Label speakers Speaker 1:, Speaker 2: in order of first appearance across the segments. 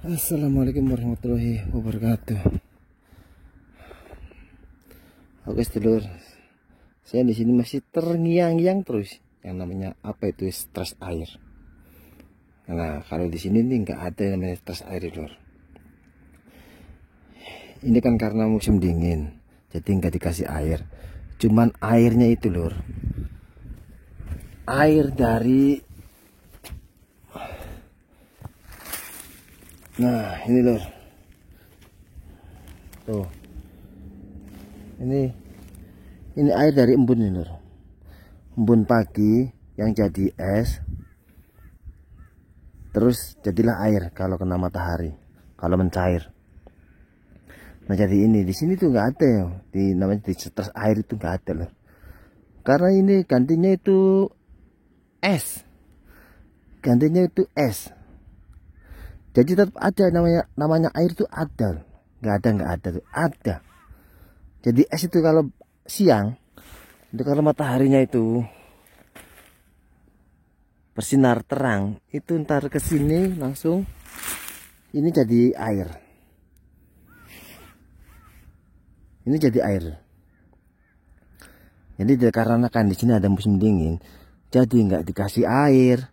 Speaker 1: Assalamualaikum warahmatullahi wabarakatuh. Oke sedulur, saya di sini masih terngiang-ngiang terus yang namanya apa itu stres air. Nah kalau di sini nih nggak ada yang namanya stres air, sedulur. Ini kan karena musim dingin, jadi nggak dikasih air. Cuman airnya itu, lur, air dari, nah ini lur, tuh, ini air dari embun ini lur, embun pagi yang jadi es, terus jadilah air kalau kena matahari, kalau mencair. Nah jadi ini di sini tuh nggak ada ya, di namanya di stres air itu nggak ada loh, karena ini gantinya itu es, gantinya itu es. Jadi tetap ada namanya air itu ada, nggak ada tuh ada. Jadi es itu kalau siang, itu kalau mataharinya itu bersinar terang, itu ntar ke sini langsung ini jadi air. Ini jadi air. Jadi karena kan di sini ada musim dingin, jadi nggak dikasih air.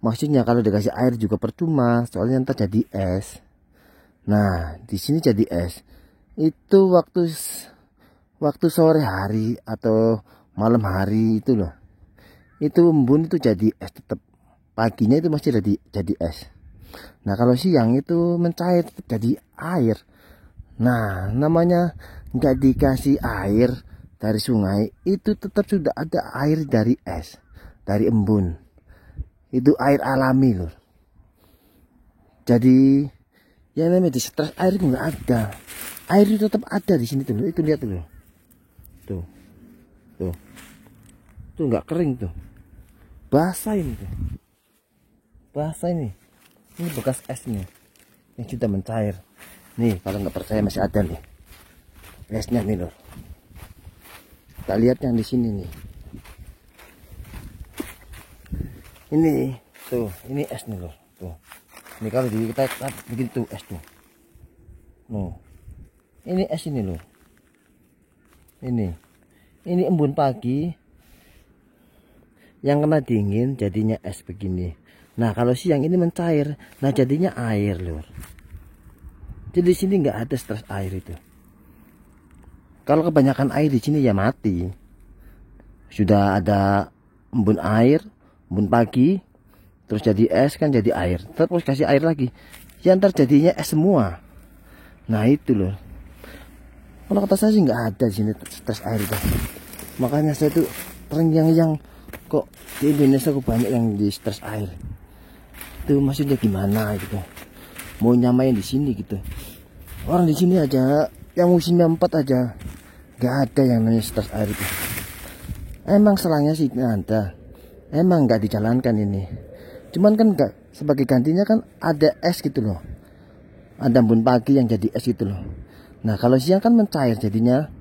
Speaker 1: Maksudnya kalau dikasih air juga percuma, soalnya ntar jadi es. Nah di sini jadi es. Itu waktu sore hari atau malam hari itu loh. Itu embun itu jadi es tetap. Paginya itu masih jadi es. Nah kalau siang itu mencair tetap jadi air. Nah namanya nggak dikasih air dari sungai, itu tetap sudah ada air dari es, dari embun. Itu air alami loh. Jadi yang namanya di stres air itu nggak ada. Air itu tetap ada di sini tuh. Itu lihat tuh. Tuh nggak kering tuh. Basah ini tuh. Basah ini. Ini bekas esnya yang sudah mencair. Nih kalau nggak percaya masih ada nih esnya nih loh. Kita lihat yang di sini nih. Ini tuh, ini es nih loh. Tuh. Ini kalau kita bikin tuh es tuh. Noh. Ini es ini loh. Ini embun pagi yang kena dingin jadinya es begini. Nah, kalau siang ini mencair, nah jadinya air loh. Jadi di sini nggak ada stres air itu. Kalau kebanyakan air di sini ya mati. Sudah ada embun air, embun pagi, terus jadi es kan jadi air. Terus kasih air lagi, ya ntar jadinya es semua. Nah itu loh. Kalau kata saya sih nggak ada di sini stres air itu. Makanya saya tuh terngiang-ngiang kok di Indonesia kok banyak yang di stres air. Itu maksudnya gimana gitu? Mau nyamain di sini gitu. Orang di sini aja yang musimnya 4 aja nggak ada yang namanya stres air itu. Emang selangnya sih ada, emang nggak dijalankan ini. Cuman kan nggak, sebagai gantinya kan ada es gitu loh, ada embun pagi yang jadi es gitu loh. Nah kalau siang kan mencair jadinya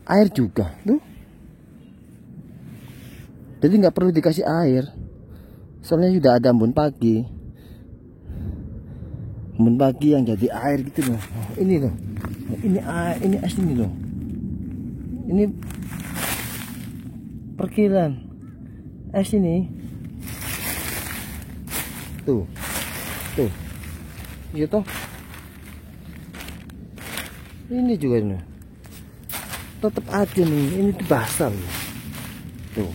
Speaker 1: air juga tuh. Jadi nggak perlu dikasih air, soalnya sudah ada embun pagi. Embun pagi yang jadi air gitu loh. Oh, ini loh, ini air, ini es ini loh. Ini perkiraan es ini. Tuh, iya toh. Ini juga nih, tetap ada nih. Ini tuh basah loh.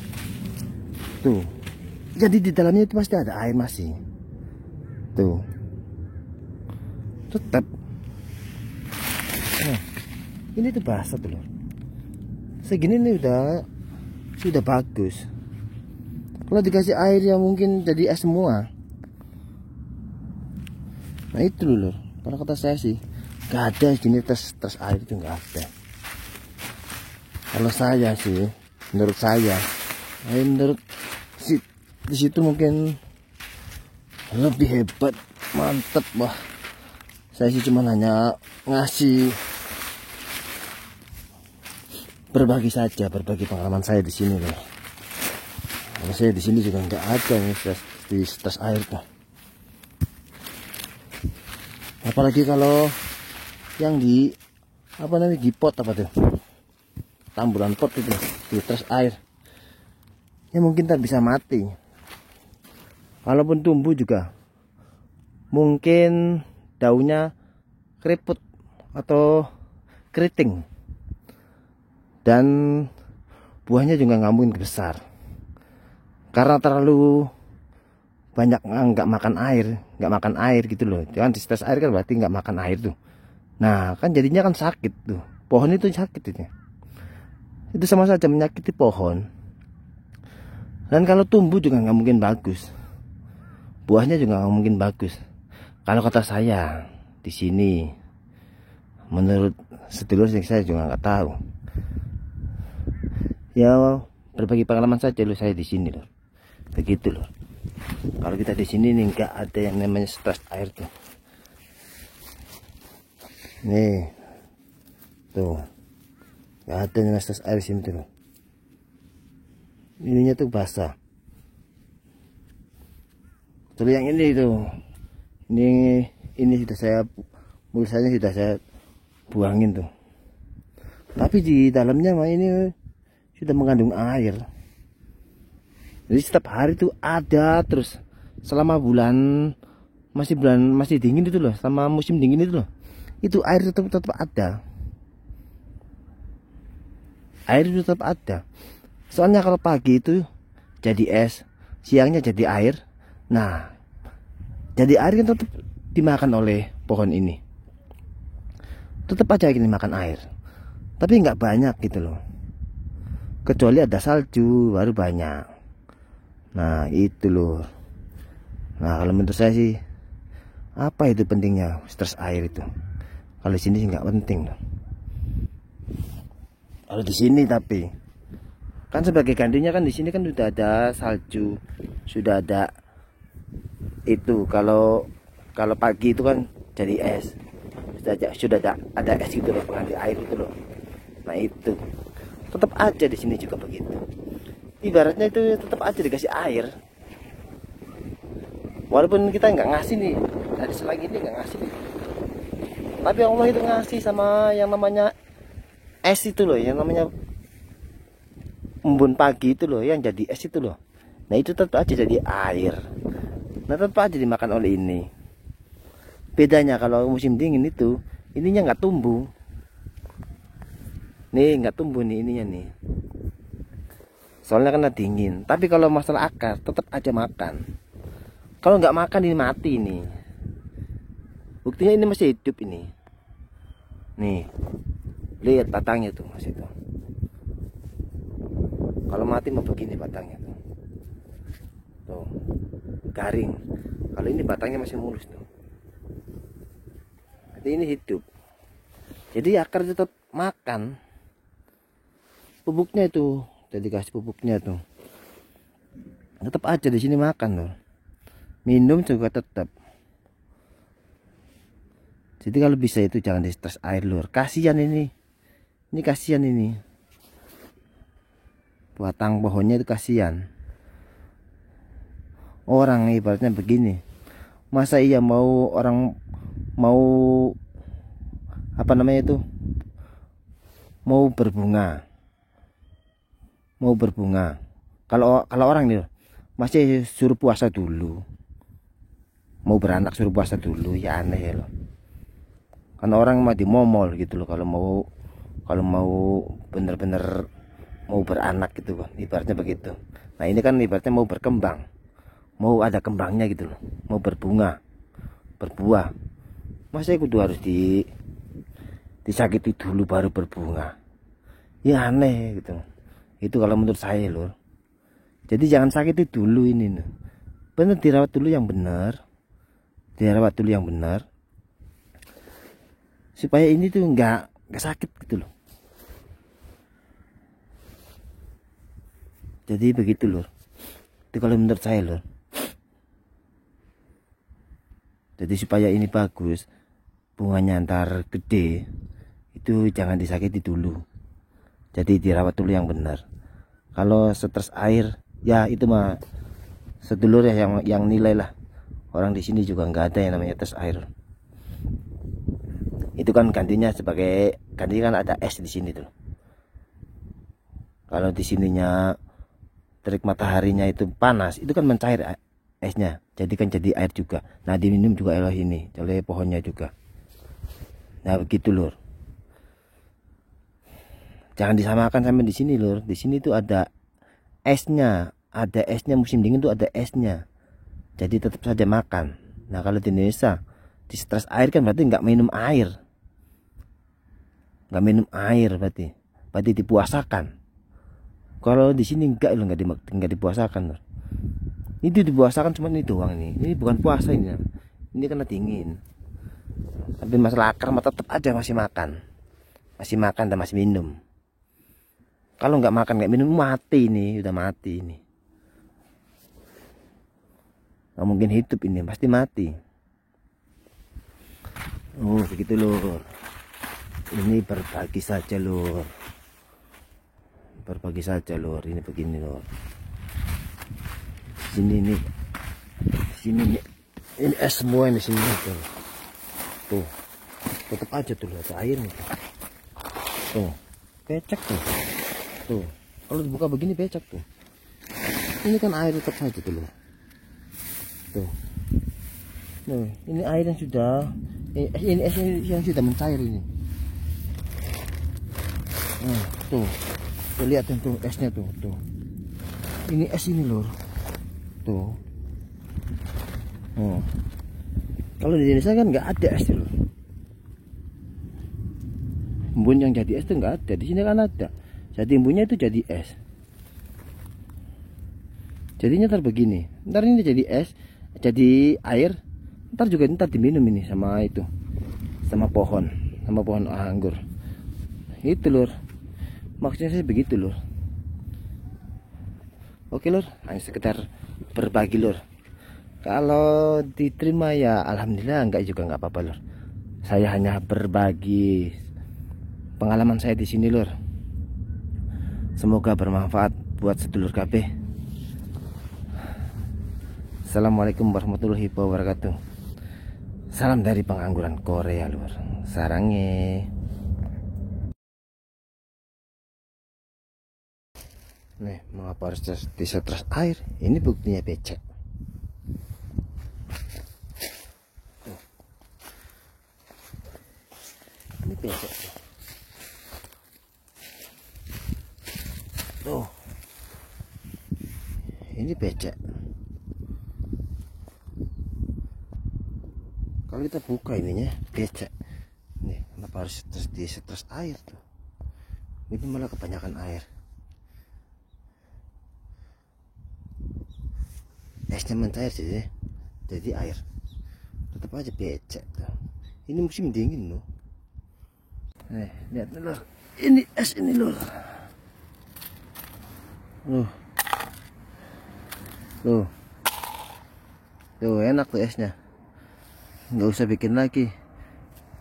Speaker 1: Tuh. Jadi di dalamnya itu pasti ada air masih. Tuh. Tetap. Nah, ini tuh basah tuh loh. Segini nih sudah bagus. Kalau dikasih air ya mungkin jadi es semua. Nah itu loh. Kalau kata saya sih nggak ada jenis tes air itu, nggak ada. Kalau saya sih, menurut saya, menurut di situ mungkin lebih hebat, mantep. Wah, saya sih cuma hanya ngasih berbagi saja, berbagi pengalaman saya di sini loh. Kalau saya di sini juga nggak ada yang di stres air tuh. Apalagi kalau yang di apa namanya, di pot apa tuh, tamburan pot itu di terus air, ya mungkin tak bisa mati. Kalaupun tumbuh juga mungkin daunnya keriput atau keriting, dan buahnya juga nggak mungkin besar karena terlalu banyak nggak makan air gitu loh. Jangan di setes air kan berarti nggak makan air tuh. Nah kan jadinya kan sakit tuh, pohon itu sakit itu sama saja menyakiti pohon. Dan kalau tumbuh juga nggak mungkin bagus, buahnya juga nggak mungkin bagus. Kalau kata saya di sini, menurut sedulur saya juga nggak tahu. Ya berbagi pengalaman saja loh saya di sini loh, begitu loh. Kalau kita di sini nih nggak ada yang namanya stres air tuh. Nih tuh nggak ada yang namanya stres air sini tuh. Ininya tuh basah. Terus yang ini tuh, ini sudah saya, mulsanya sudah saya buangin tuh. Tapi di dalamnya mah ini sudah mengandung air. Jadi setiap hari itu ada terus selama masih dingin itu loh, selama musim dingin itu loh, itu air tetap ada. Air itu tetap ada. Soalnya kalau pagi itu jadi es, siangnya jadi air. Nah, jadi air kan tetap dimakan oleh pohon ini. Tetap aja ini makan air. Tapi nggak banyak gitu loh. Kecuali ada salju baru banyak. Nah itu loh. Nah kalau menurut saya sih, apa itu pentingnya stres air itu? Kalau di sini sih nggak penting loh. Kalau di sini tapi kan sebagai gantinya kan di sini kan sudah ada salju, sudah ada itu. Kalau pagi itu kan jadi es, sudah ada es gitu loh, pengganti air itu loh. Nah itu tetap aja di sini juga begitu. Ibaratnya itu tetap aja dikasih air, walaupun kita nggak ngasih nih, dari selagi ini nggak ngasih nih, tapi Allah itu ngasih sama yang namanya es itu loh, yang namanya embun pagi itu loh, yang jadi es itu loh. Nah itu tetap aja jadi air. Nah tetap aja dimakan oleh ini. Bedanya kalau musim dingin itu ininya nggak tumbuh. Nih nggak tumbuh nih ininya nih. Soalnya karena dingin. Tapi kalau masalah akar tetap aja makan. Kalau nggak makan ini mati nih. Buktinya ini masih hidup ini. Nih, lihat batangnya tuh masih tuh. Kalau mati mau begini batangnya tuh. Tuh, garing. Kalau ini batangnya masih mulus tuh. Jadi ini hidup. Jadi akar tetap makan. Pupuknya itu, jadi kasih pupuknya tuh. Tetap aja di sini makan loh. Minum juga tetap. Jadi kalau bisa itu jangan di stres air lur. Kasihan ini. Ini kasihan ini. Batang pohonnya itu kasihan. Orang ibaratnya begini. Masa iya orang mau apa namanya itu? Mau berbunga. Kalau orang nih masih suruh puasa dulu. Mau beranak suruh puasa dulu, ya aneh ya loh. Karena orang mah dimomol gitu loh kalau mau bener-bener mau beranak gitu, ibaratnya begitu. Nah ini kan ibaratnya mau berkembang, mau ada kembangnya gitu loh, mau berbunga, berbuah. Masa itu harus disakiti dulu baru berbunga, ya aneh gitu. Itu kalau menurut saya loh. Jadi jangan sakiti dulu ini loh. Bener dirawat dulu yang benar, supaya ini tuh nggak sakit gitu loh. Jadi begitu loh. Itu kalau menurut saya loh. Jadi supaya ini bagus, bunganya ntar gede, itu jangan disakiti dulu. Jadi dirawat dulu yang benar. Kalau stres air, ya itu mah sedulur ya yang nilai lah. Orang di sini juga nggak ada yang namanya stres air. Itu kan gantinya kan ada es di sini tuh. Kalau di sininya terik mataharinya itu panas, itu kan mencair esnya, jadi kan jadi air juga. Nah diminum juga oleh pohonnya juga. Nah begitu lur. Jangan disamakan sama di sini lur. Di sini tuh ada esnya musim dingin tuh ada esnya. Jadi tetap saja makan. Nah kalau di Indonesia di stres air kan berarti nggak minum air. Berarti dipuasakan. Kalau di sini enggak loh, nggak dipuasakan loh. Itu dipuasakan cuma ini doang ini. Ini bukan puasa ini. Ini karena dingin. Tapi masalah akar mah tetap aja masih makan. Masih makan dan masih minum. Kalau nggak makan nggak minum mati ini, udah mati ini. Nggak mungkin hidup ini, pasti mati. Oh begitu lur. Ini berbagi saja lur. Berbagi saja lur. Ini begini lur. Sini nih. Ini es semua ini sini tuh. Tuh. Tetap aja tuh ada air nih. Tuh. Becek tuh. Tuh. Kalau dibuka begini becek tuh. Ini kan air tetap saja tuh lur. Tuh. Nah, ini air yang sudah ini es yang sudah mencair ini. Nah, tuh lihat tuh esnya tuh. Ini es ini lur. Tuh. Oh. Kalau di Indonesia kan nggak ada es lur. Embun yang jadi es tuh nggak ada. Di sini kan ada. Jadi embunnya itu jadi es. Jadinya ntar begini. Ntar ini jadi es, jadi air. Ntar diminum ini sama itu, sama pohon anggur. Itu lur. Maksudnya saya begitu lur. Oke lur, hanya sekedar berbagi lur. Kalau diterima ya alhamdulillah, enggak juga enggak apa-apa lur. Saya hanya berbagi pengalaman saya di sini lur. Semoga bermanfaat buat sedulur KB. Assalamualaikum warahmatullahi wabarakatuh. Salam dari pengangguran Korea lur. Sarange. Nih, mengapa harus disetres air? Ini buktinya becek. Ini becek. Tuh. Ini becek. Kalau kita buka ininya becek. Nih, kenapa harus disetres air tuh? Ini malah kebanyakan air. Esnya mencair jadi air, tetap aja becek tuh. Ini musim dingin loh. Lihat lur, ini es ini lur. Tuh enak tuh esnya, nggak usah bikin lagi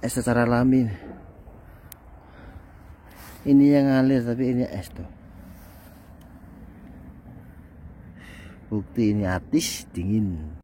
Speaker 1: es secara alami. Ini yang ngalir tapi ini es tuh. Bukti ini atis dingin.